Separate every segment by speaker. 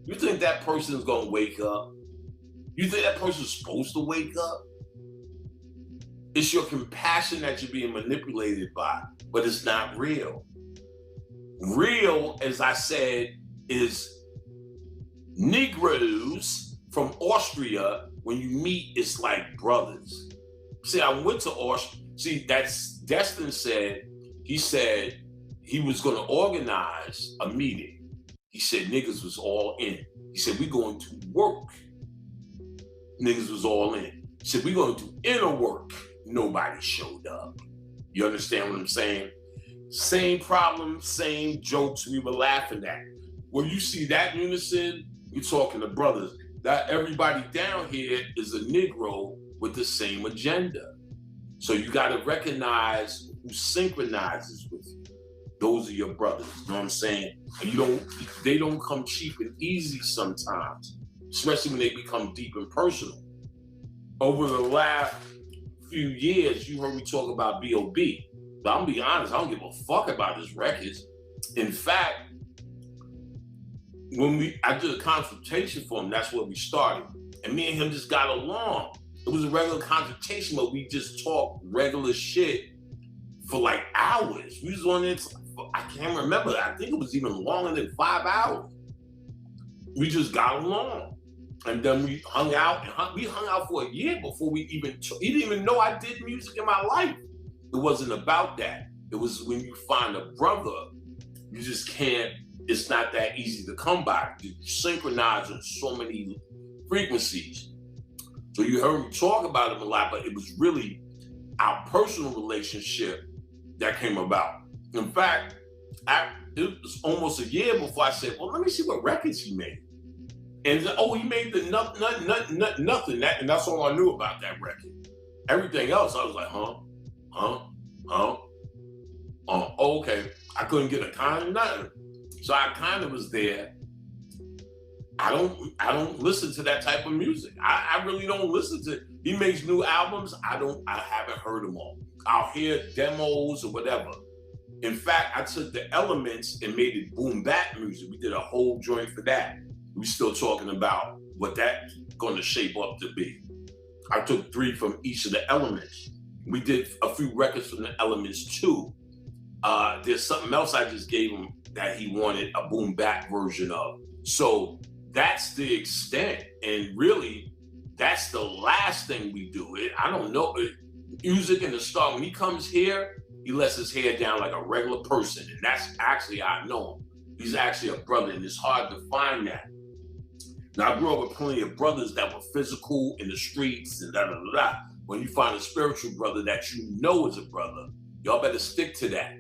Speaker 1: You think that person's gonna wake up? You think that person's supposed to wake up? It's your compassion that you're being manipulated by, but it's not real. Real, as I said, is Negroes from Austria. When you meet, it's like brothers. See, I went to Austria. See, that's Destin said, he said he was going to organize a meeting. He said niggas was all in. He said, we going to work. Niggas was all in. He said, we going to do inner work. Nobody showed up. You understand what I'm saying? Same problem, same jokes we were laughing at. When you see that unison, you're talking to brothers. That everybody down here is a Negro with the same agenda. So you got to recognize who synchronizes with you. Those are your brothers. You know what I'm saying? And they don't come cheap and easy sometimes, especially when they become deep and personal. Over the last few years, you heard me talk about B.O.B. But I'm gonna be honest, I don't give a fuck about his records. In fact, when I did a consultation for him, that's where we started. And me and him just got along. It was a regular consultation, but we just talked regular shit for like hours. We was on it, I can't remember. I think it was even longer than 5 hours. We just got along. And then we hung out, and we hung out for a year before we even, he didn't even know I did music in my life. It wasn't about that. It was when you find a brother, you just can't, it's not that easy to come by. You synchronize on so many frequencies. So you heard me talk about him a lot, but it was really our personal relationship that came about. In fact, it was almost a year before I said, well, let me see what records he made. And he made the nothing, and that's all I knew about that record. Everything else, I was like, okay. I couldn't get a kind of nothing. So I kind of was there. I don't listen to that type of music. I really don't listen to, he makes new albums. I haven't heard them all. I'll hear demos or whatever. In fact, I took the elements and made it boom bap music. We did a whole joint for that. We still talking about what that's gonna shape up to be. I took 3 from each of the elements. We did a few records from the elements too. There's something else I just gave him that he wanted a boom bap version of. So that's the extent. And really, that's the last thing we do. I don't know, music in the start, when he comes here, he lets his hair down like a regular person. And that's actually how I know him. He's actually a brother, and it's hard to find that. Now, I grew up with plenty of brothers that were physical in the streets and da-da-da-da. When you find a spiritual brother that you know is a brother, y'all better stick to that.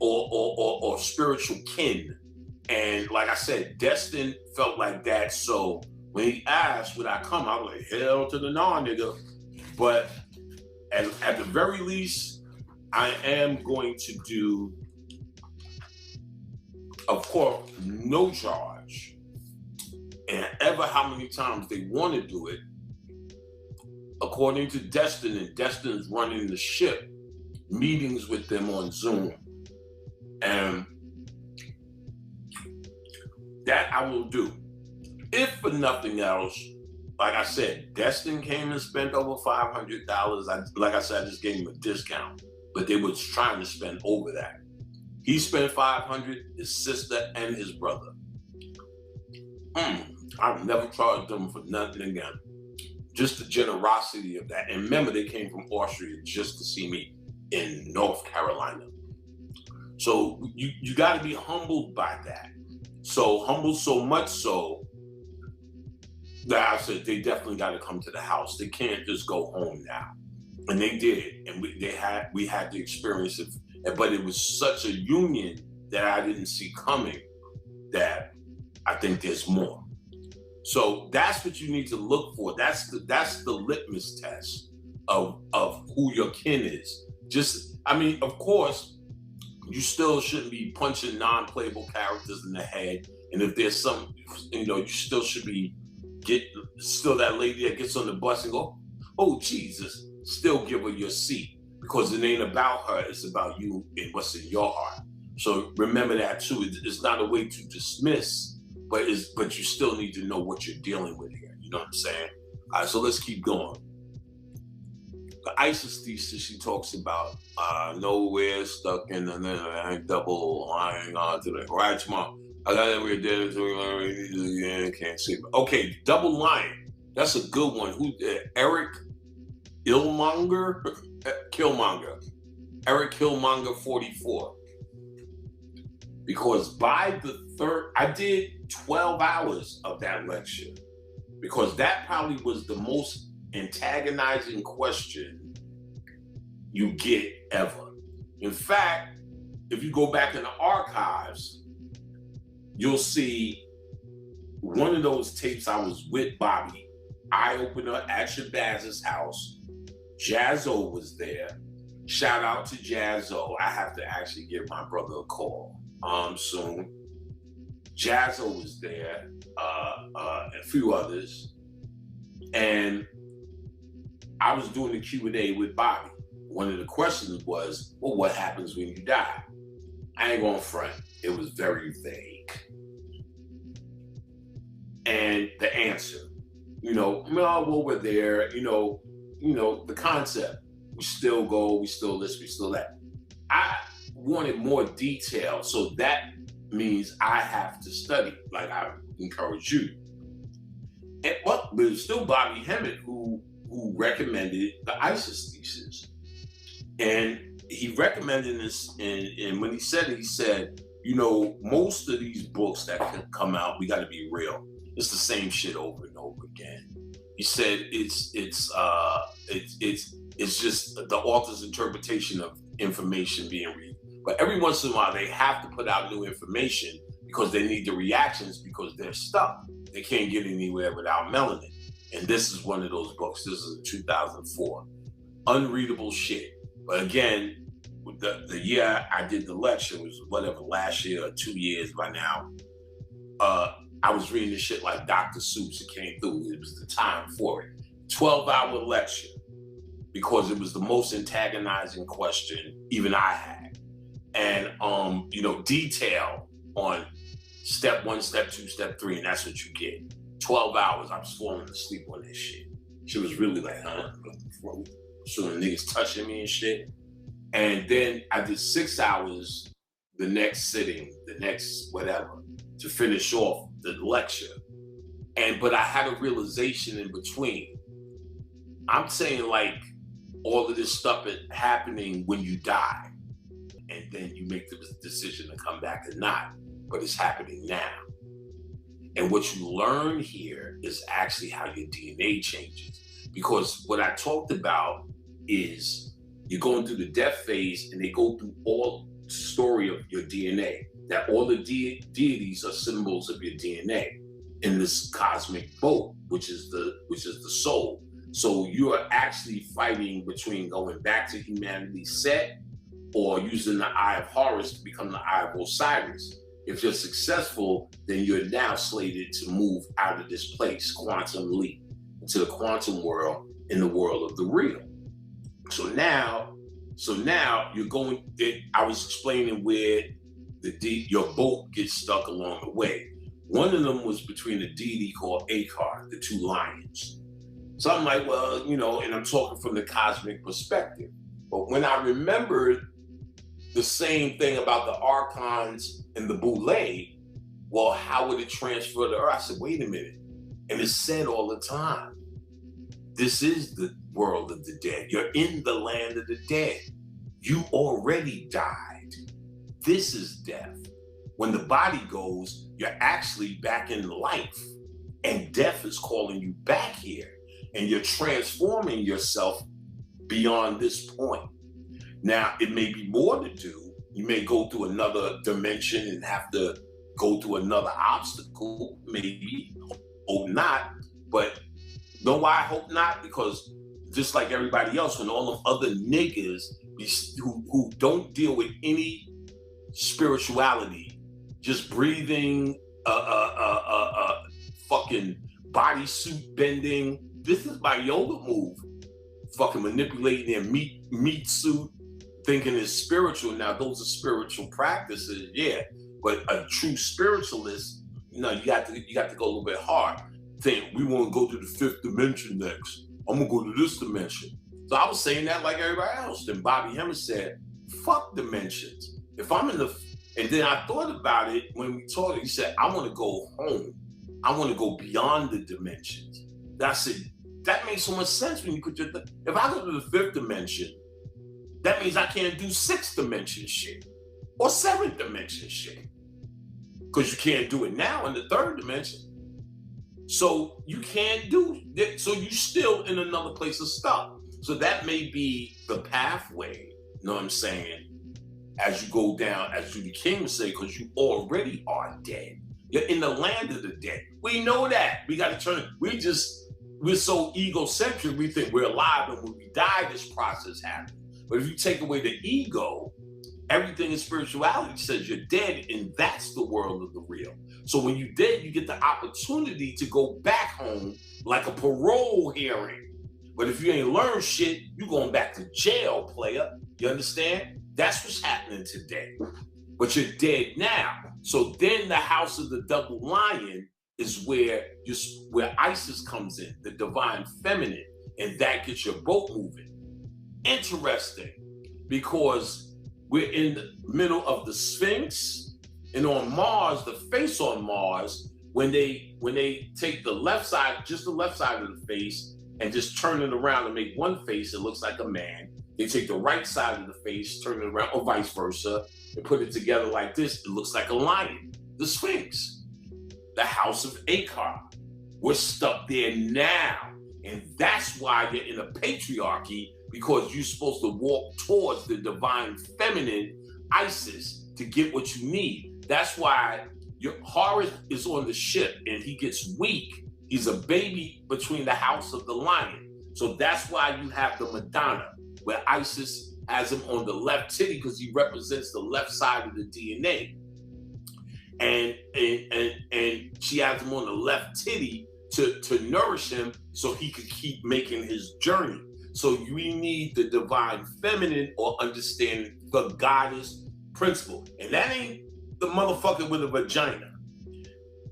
Speaker 1: Or spiritual kin. And like I said, Destin felt like that. So when he asked, would I come? I was like, hell to the no, nigga. But at the very least, I am going to do, of course, no charge. And ever how many times they want to do it, according to Destin, and Destin's running the ship, meetings with them on Zoom. And that I will do. If for nothing else, like I said, Destin came and spent over $500. Like I said, I just gave him a discount, but they was trying to spend over that. He spent $500, his sister and his brother. I've never charged them for nothing again. Just the generosity of that. And remember, they came from Austria just to see me in North Carolina. So you got to be humbled by that. So humbled so much so that I said they definitely got to come to the house. They can't just go home now. And they did, and we had the experience of, but it was such a union that I didn't see coming that I think there's more. So that's what you need to look for. That's the litmus test of who your kin is. Of course, you still shouldn't be punching non-playable characters in the head. And if there's some, you still should be still that lady that gets on the bus and go, oh Jesus, still give her your seat, because it ain't about her, it's about you and what's in your heart. So remember that too. It's not a way to dismiss but you still need to know what you're dealing with here. You know what I'm saying? All right, so let's keep going. The ISIS thesis, she talks about nowhere stuck in the double lying on to the right tomorrow. I got it, we're dead, can't see. Okay, double lying. That's a good one. Who? Eric Killmonger? Eric Killmonger 44. Because by the third, I did 12 hours of that lecture. Because that probably was the most antagonizing question you get ever. In fact, if you go back in the archives, you'll see one of those tapes. I was with Bobby, eye opener at Shabazz's house. Jaz-O was there. Shout out to Jaz-O. I have to actually give my brother a call soon. Jaz-O was there, and a few others. And I was doing the Q&A with Bobby. One of the questions was, well, what happens when you die? I ain't gonna front. It was very vague. And the answer, well, we're there, the concept. We still go, we still this, we still that. I wanted more detail, so that means I have to study, like I encourage you. And but it's still Bobby Hemmett who recommended the ISIS thesis. And he recommended this, and when he said it, he said, most of these books that can come out, we got to be real. It's the same shit over and over again. He said it's just the author's interpretation of information being read. But every once in a while, they have to put out new information because they need the reactions because they're stuck. They can't get anywhere without melanin. And this is one of those books. This is 2004. Unreadable shit. But again, the year I did the lecture was whatever, last year or 2 years by now. I was reading this shit like Dr. Seuss. It came through. It was the time for it. 12-hour lecture because it was the most antagonizing question even I had. And, detail on step 1, step 2, step 3, and that's what you get. 12 hours, I was falling asleep on this shit. She was really like, so the niggas touching me and shit. And then I did 6 hours the next sitting, the next whatever, to finish off the lecture. But I had a realization in between. I'm saying like all of this stuff is happening when you die. And then you make the decision to come back or not. But it's happening now. And what you learn here is actually how your DNA changes. Because what I talked about is you're going through the death phase and they go through all the story of your DNA. That all the deities are symbols of your DNA in this cosmic boat, which is the soul. So you are actually fighting between going back to humanity's set or using the Eye of Horus to become the Eye of Osiris. If you're successful, then you're now slated to move out of this place, quantum leap, into the quantum world, in the world of the real. So now you're going, I was explaining where your boat gets stuck along the way. One of them was between a deity called Akar, the two lions. So I'm like, well, and I'm talking from the cosmic perspective. But when I remembered the same thing about the archons and the boule, well, how would it transfer to Earth? I said, wait a minute. And it's said all the time, this is the world of the dead. You're in the land of the dead. You already died. This is death. When the body goes, you're actually back in life. And death is calling you back here. And you're transforming yourself beyond this point. Now, it may be more to do. You may go through another dimension and have to go through another obstacle, maybe, hope not. But know why I hope not? Because just like everybody else, when all of other niggas who don't deal with any spirituality, just breathing, fucking bodysuit bending. This is my yoga move. Fucking manipulating their meat suit, thinking it's spiritual. Now, those are spiritual practices, yeah. But a true spiritualist, no, you got to go a little bit hard. Think we want to go to the fifth dimension next. I'm gonna go to this dimension. So I was saying that like everybody else. Then Bobby Hemmings said, "Fuck dimensions. If I'm in the," and then I thought about it when we talked. He said, "I want to go home. I want to go beyond the dimensions." And I said, that makes so much sense when you put your. If I go to the fifth dimension, that means I can't do sixth dimension shit or seventh dimension shit, because you can't do it now in the third dimension. So you can't do it. So you're still in another place of stuff. So that may be the pathway, you know what I'm saying, as you go down, as Judy King would say, because you already are dead. You're in the land of the dead. We know that. We got to turn it. We're so egocentric, we think we're alive, and when we die, this process happens. But if you take away the ego, everything in spirituality says you're dead, and that's the world of the real. So when you're dead, you get the opportunity to go back home like a parole hearing. But if you ain't learned shit, you going back to jail, player. You understand? That's what's happening today. But you're dead now. So then the house of the double lion is where Isis comes in, the divine feminine, and that gets your boat moving. Interesting, because we're in the middle of the Sphinx, and on Mars, the face on Mars, when they take the left side, just the left side of the face, and just turn it around and make one face, it looks like a man. They take the right side of the face, turn it around, or vice versa, and put it together like this, it looks like a lion. The Sphinx, the house of Akar. We're stuck there now. And that's why you're in a patriarchy, because you're supposed to walk towards the divine feminine, Isis, to get what you need. That's why your Horus is on the ship and he gets weak. He's a baby between the house of the lion. So that's why you have the Madonna, where Isis has him on the left titty because he represents the left side of the DNA. And she has him on the left titty to nourish him so he could keep making his journey. So we need the divine feminine, or understand the goddess principle. And that ain't the motherfucker with a vagina.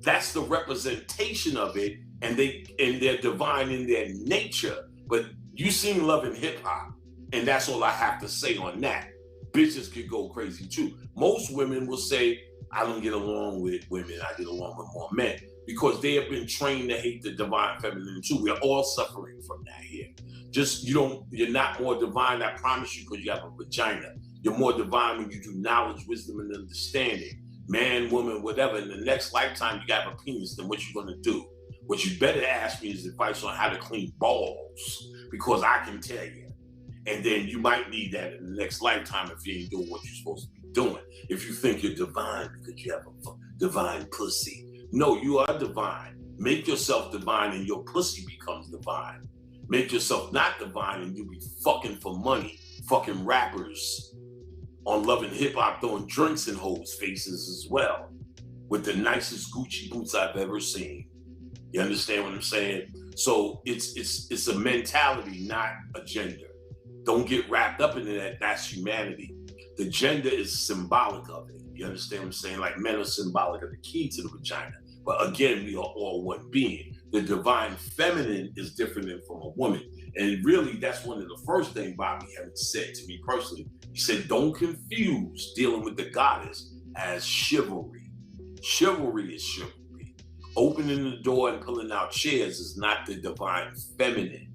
Speaker 1: That's the representation of it, and they're divine in their nature. But you seen Love and Hip Hop, and that's all I have to say on that. Bitches could go crazy too. Most women will say, I don't get along with women, I get along with more men, because they have been trained to hate the divine feminine too. We're all suffering from that here. Just, you're not more divine, I promise you, because you have a vagina. You're more divine when you do knowledge, wisdom, and understanding. Man, woman, whatever. In the next lifetime, you got a penis, then what you gonna do? What you better ask me is advice on how to clean balls, because I can tell you. And then you might need that in the next lifetime if you ain't doing what you're supposed to be doing. If you think you're divine because you have a divine pussy. No, you are divine. Make yourself divine and your pussy becomes divine. Make yourself not divine and you be fucking for money, fucking rappers on Love and Hip Hop throwing drinks in hoes' faces as well, with the nicest Gucci boots I've ever seen. You understand what I'm saying? So it's a mentality, not a gender. Don't get wrapped up in that. That's humanity. The gender is symbolic of it. You understand what I'm saying? Like men are symbolic of the key to the vagina. But again, we are all one being. The divine feminine is different than from a woman. And really, that's one of the first things Bobby Hemmings said to me personally. He said, don't confuse dealing with the goddess as chivalry. Chivalry is chivalry. Opening the door and pulling out chairs is not the divine feminine.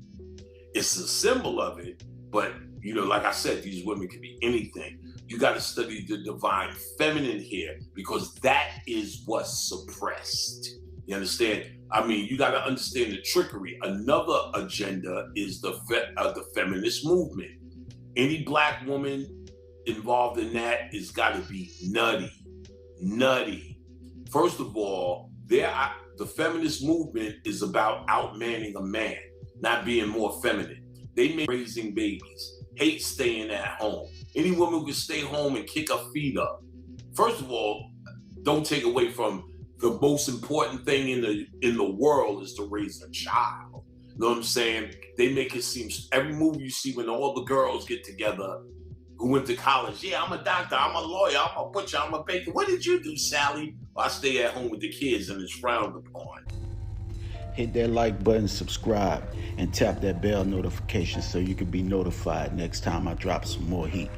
Speaker 1: It's a symbol of it, but like I said, these women can be anything. You got to study the divine feminine here, because that is what's suppressed. You understand? I mean, you got to understand the trickery. Another agenda is the feminist movement. Any black woman involved in that has got to be nutty. First of all, the feminist movement is about outmanning a man, not being more feminine. They make raising babies, hate staying at home. Any woman who can stay home and kick her feet up. First of all, don't take away from the most important thing in the world is to raise a child. You know what I'm saying? They make it seem, every movie you see when all the girls get together who went to college. Yeah, I'm a doctor, I'm a lawyer, I'm a butcher, I'm a baker. What did you do, Sally? Well, I stay at home with the kids and it's frowned upon.
Speaker 2: Hit that like button, subscribe, and tap that bell notification so you can be notified next time I drop some more heat.